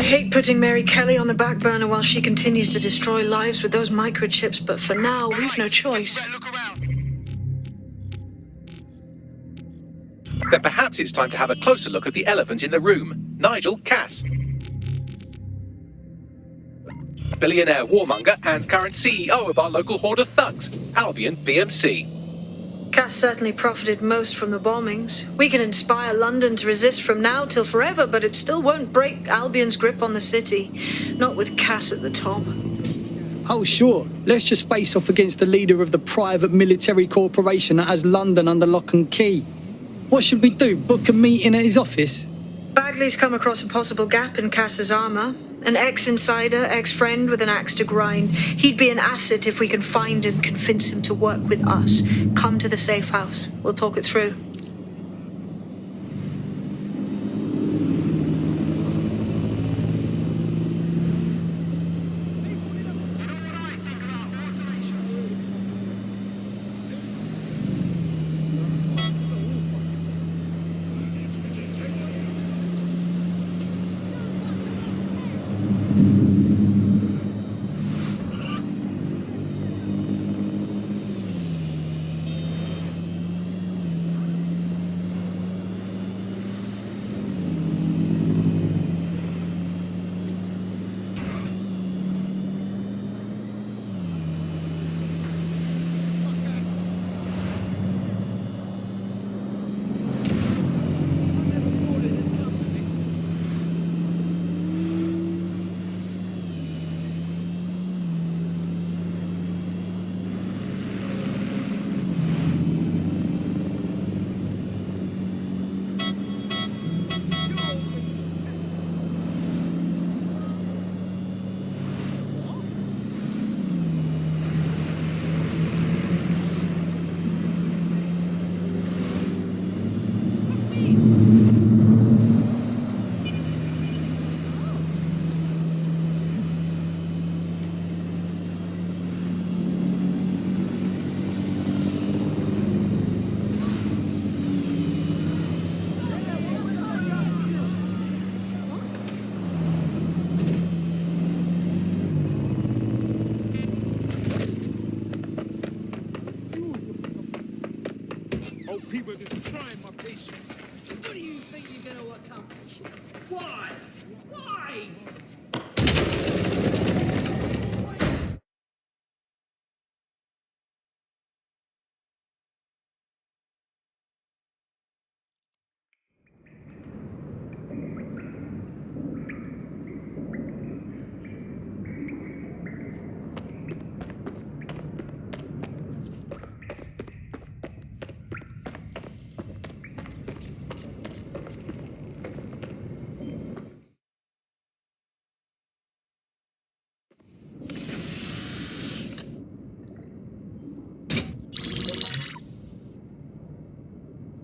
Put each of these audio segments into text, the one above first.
I hate putting Mary Kelly on the back burner while she continues to destroy lives with those microchips, but for now, we've no choice. Then perhaps it's time to have a closer look at the elephant in the room, Nigel Cass. Billionaire warmonger and current CEO of our local horde of thugs, Albion PMC. Cass certainly profited most from the bombings. We can inspire London to resist from now till forever, but it still won't break Albion's grip on the city. Not with Cass at the top. Oh, sure. Let's just face off against the leader of the private military corporation that has London under lock and key. What should we do? Book a meeting at his office? Bagley's come across a possible gap in Cass's armour. An ex-insider, ex-friend with an axe to grind. He'd be an asset if we can find and convince him to work with us. Come to the safe house. We'll talk it through. People just trying my patience. What do you think you're going to accomplish here? Why? Why?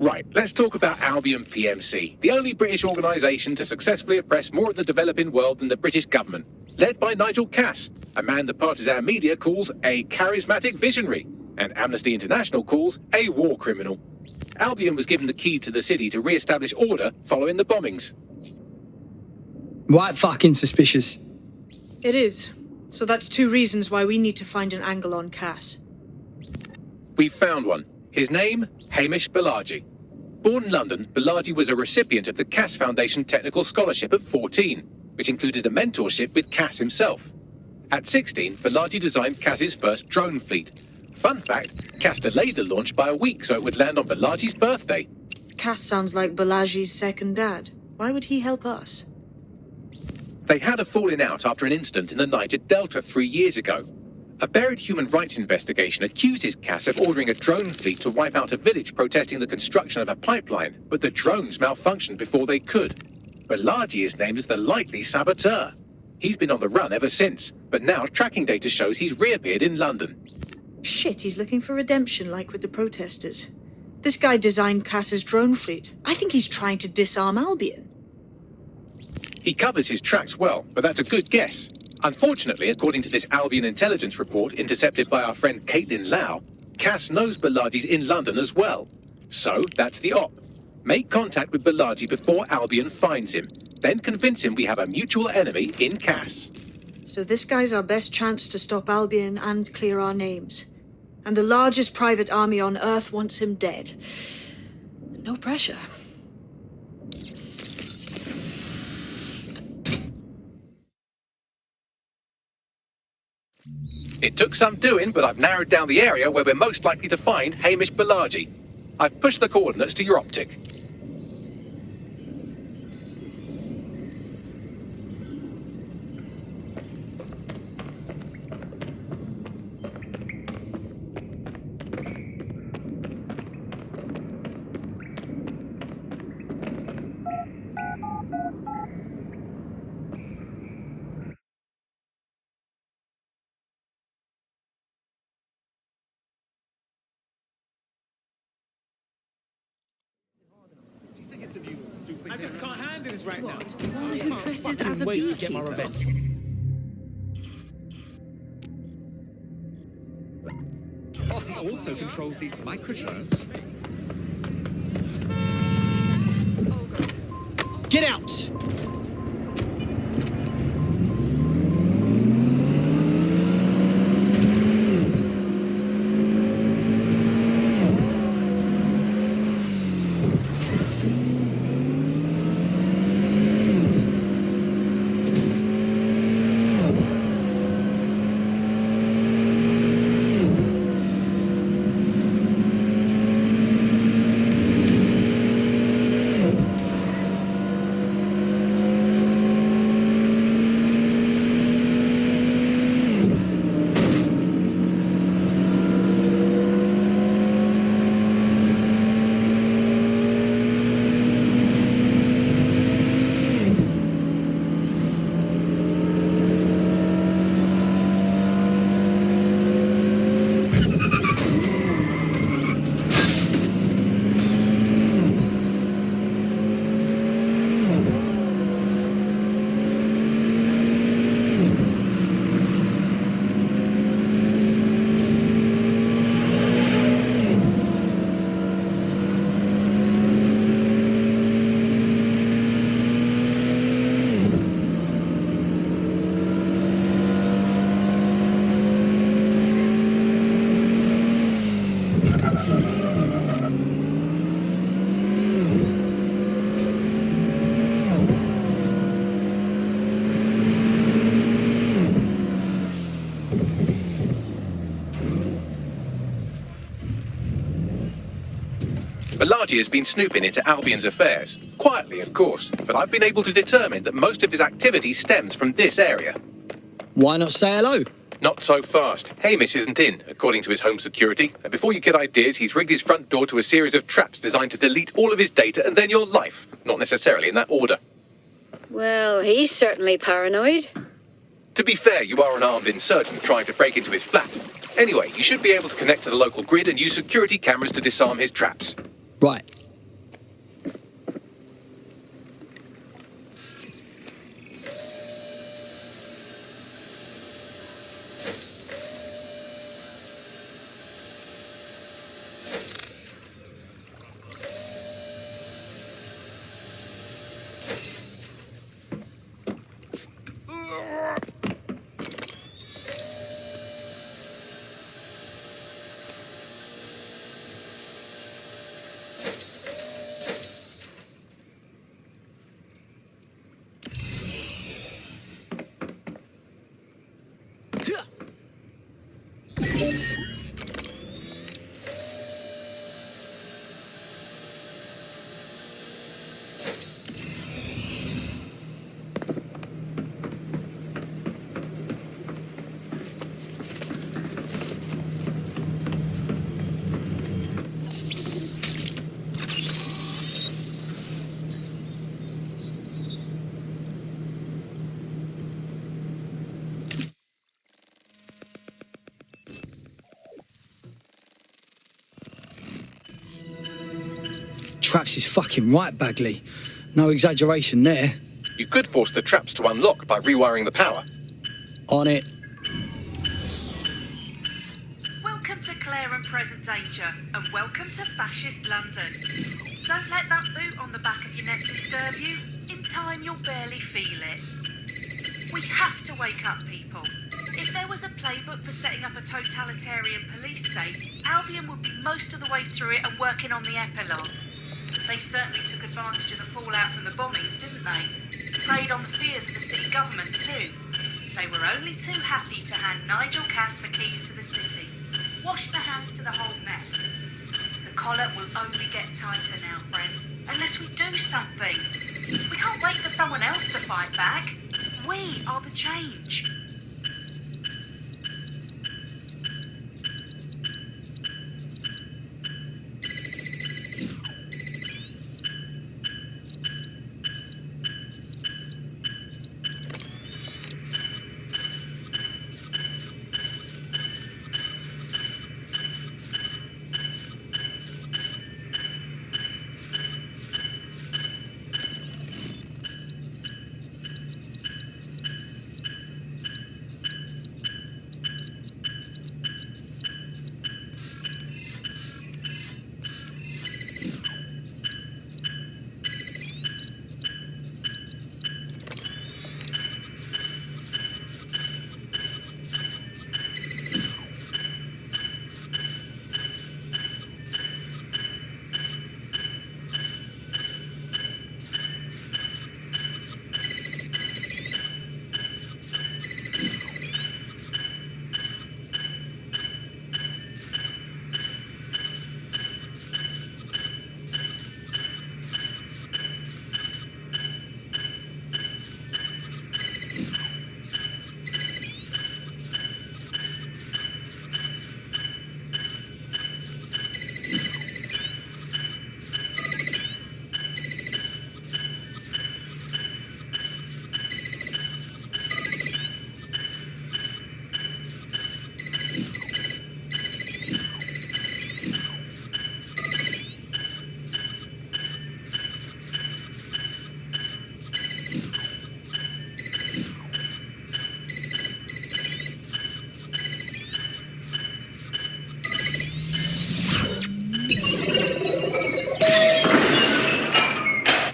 Right, let's talk about Albion PMC, the only British organisation to successfully oppress more of the developing world than the British government, led by Nigel Cass, a man the partisan media calls a charismatic visionary, and Amnesty International calls a war criminal. Albion was given the key to the city to re-establish order following the bombings. Right fucking suspicious. It is. So that's two reasons why we need to find an angle on Cass. We've found one. His name, Hamish Balaji. Born in London, Balaji was a recipient of the Cass Foundation Technical Scholarship at 14, which included a mentorship with Cass himself. At 16, Balaji designed Cass's first drone fleet. Fun fact, Cass delayed the launch by a week so it would land on Balaji's birthday. Cass sounds like Balaji's second dad. Why would he help us? They had a falling out after an incident in the Niger Delta 3 years ago. A buried human rights investigation accuses Cass of ordering a drone fleet to wipe out a village protesting the construction of a pipeline, but the drones malfunctioned before they could. Balaji is named as the likely saboteur. He's been on the run ever since, but now tracking data shows he's reappeared in London. Shit, he's looking for redemption like with the protesters. This guy designed Cass's drone fleet. I think he's trying to disarm Albion. He covers his tracks well, but that's a good guess. Unfortunately, according to this Albion intelligence report intercepted by our friend Caitlin Lau, Cass knows Balaji's in London as well. So, that's the op. Make contact with Balaji before Albion finds him. Then convince him we have a mutual enemy in Cass. So this guy's our best chance to stop Albion and clear our names. And the largest private army on Earth wants him dead. No pressure. It took some doing, but I've narrowed down the area where we're most likely to find Hamish Balaji. I've pushed the coordinates to your optic. I just can't handle this right now. Who dresses as a Wait to get my beekeeper? revenge. He also controls these microtrones. Get out! Balaji has been snooping into Albion's affairs. Quietly, of course, but I've been able to determine that most of his activity stems from this area. Why not say hello? Not so fast. Hamish isn't in, according to his home security. And before you get ideas, he's rigged his front door to a series of traps designed to delete all of his data and then your life. Not necessarily in that order. Well, he's certainly paranoid. To be fair, you are an armed insurgent trying to break into his flat. Anyway, you should be able to connect to the local grid and use security cameras to disarm his traps. Right. Traps is fucking right, Bagley. No exaggeration there. You could force the traps to unlock by rewiring the power. On it. Welcome to Clear and Present Danger, and welcome to Fascist London. Don't let that boot on the back of your neck disturb you. In time, you'll barely feel it. We have to wake up people. If there was a playbook for setting up a totalitarian police state, Albion would be most of the way through it and working on the epilogue. They certainly took advantage of the fallout from the bombings, didn't they? Preyed on the fears of the city government too. They were only too happy to hand Nigel Cass the keys to the city. Wash the hands to the whole mess. The collar will only get tighter now, friends, unless we do something. We can't wait for someone else to fight back. We are the change.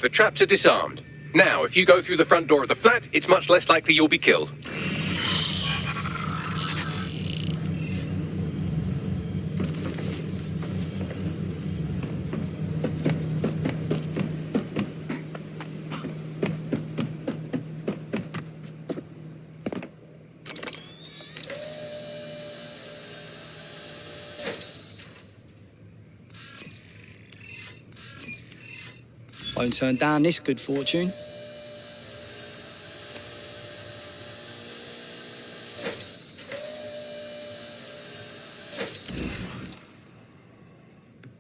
The traps are disarmed. Now, if you go through the front door of the flat, it's much less likely you'll be killed. Won't turn down this good fortune.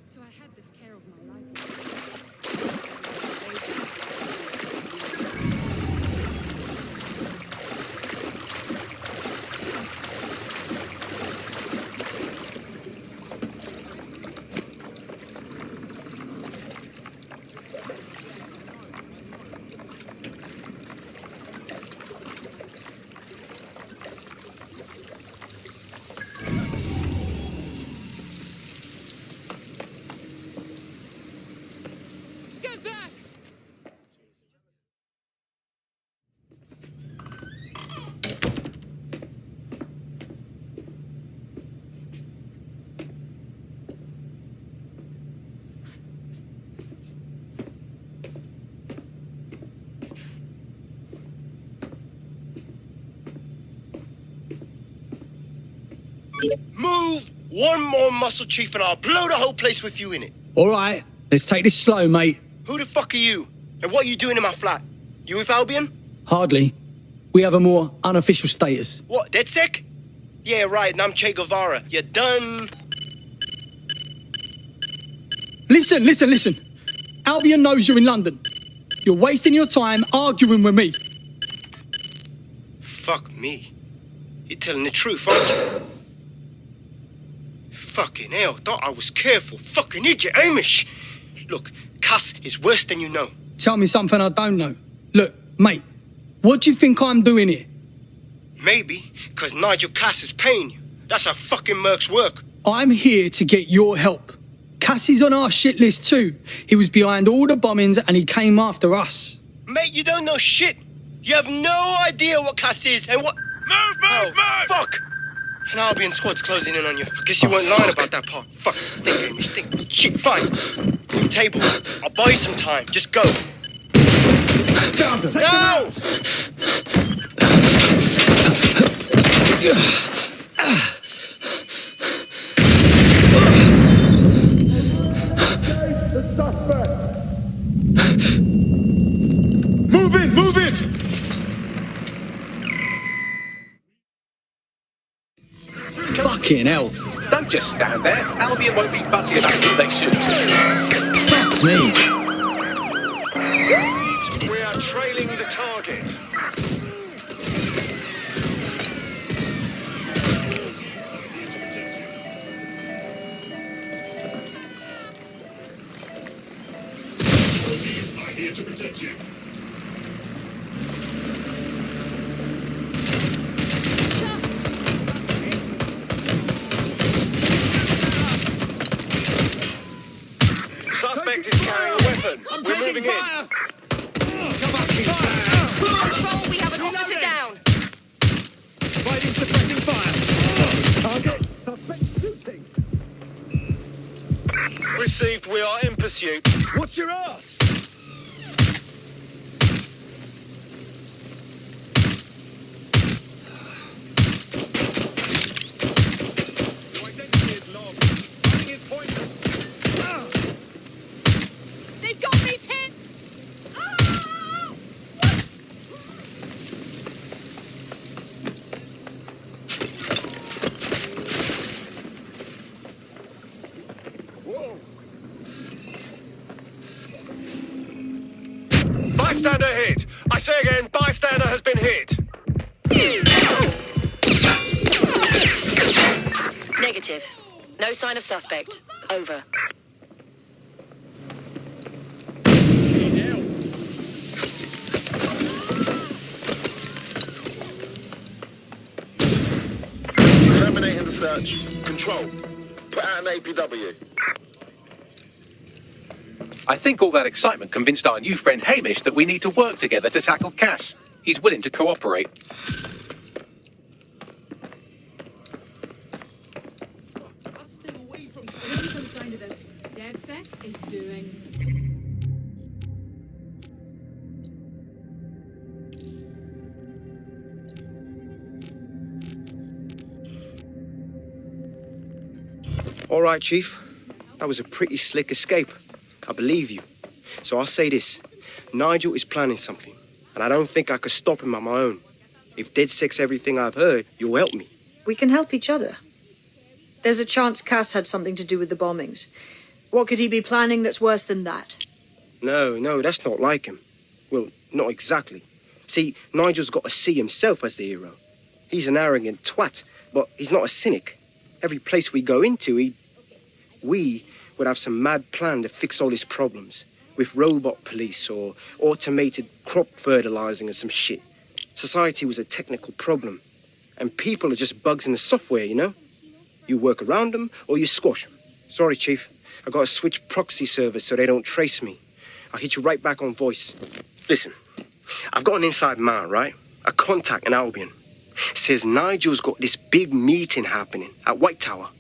So I had this care of my life. Get back! Move one more muscle, Chief, and I'll blow the whole place with you in it. All right, let's take this slow, mate. Who the fuck are you? And what are you doing in my flat? You with Albion? Hardly. We have a more unofficial status. What, DedSec? Yeah, right, and I'm Che Guevara. You done? Listen. Albion knows you're in London. You're wasting your time arguing with me. Fuck me. You're telling the truth, aren't you? Fucking hell, thought I was careful. Fucking idiot, Amish. Look, Cass is worse than you know. Tell me something I don't know. Look, mate, what do you think I'm doing here? Maybe, because Nigel Cass is paying you. That's how fucking mercs work. I'm here to get your help. Cassie's on our shit list too. He was behind all the bombings and he came after us. Mate, you don't know shit. You have no idea what Cass is and what... Move! Fuck! An Albion squad's closing in on you. I guess you weren't lying about that part. Fuck. Think, Amish, think. Shit, fine. Room table. I'll buy you some time. Just go. No! Move in! Fucking hell. Don't just stand there. Albion won't be fussy about who they shoot. Fuck me. We are trailing the target. I'm here to protect you. Suspect is carrying a weapon. We're moving in. Control, we have an officer down. Fighting suppressing fire. Target. Suspect shooting. Received. We are in pursuit. Watch your ass. Your identity is logged. Fighting is pointless. They've got me pinned. Bystander hit. I say again, bystander has been hit. Negative. No sign of suspect. Over. Terminating the search. Control. Put out an APW. I think all that excitement convinced our new friend Hamish that we need to work together to tackle Cass. He's willing to cooperate. Whatever comes down to this, DedSec is doing. All right, Chief. That was a pretty slick escape. I believe you. So I'll say this. Nigel is planning something, and I don't think I could stop him on my own. If DedSec's everything I've heard, you'll help me. We can help each other. There's a chance Cass had something to do with the bombings. What could he be planning that's worse than that? No, that's not like him. Well, not exactly. See, Nigel's got to see himself as the hero. He's an arrogant twat, but he's not a cynic. Every place we go into, we would have some mad plan to fix all his problems. With robot police or automated crop fertilizing or some shit. Society was a technical problem. And people are just bugs in the software, you know? You work around them or you squash them. Sorry, Chief. I gotta switch proxy servers so they don't trace me. I'll hit you right back on voice. Listen, I've got an inside man, right? A contact in Albion. Says Nigel's got this big meeting happening at White Tower.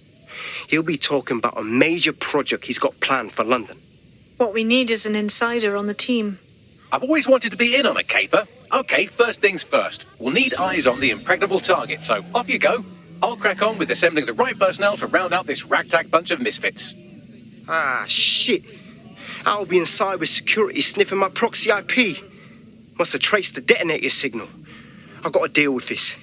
He'll be talking about a major project he's got planned for London. What we need is an insider on the team. I've always wanted to be in on a caper. Okay, first things first. We'll need eyes on the impregnable target, so off you go. I'll crack on with assembling the right personnel to round out this ragtag bunch of misfits. Ah, shit. Albion cybersecurity sniffing my proxy IP. Must have traced the detonator signal. I've got to deal with this.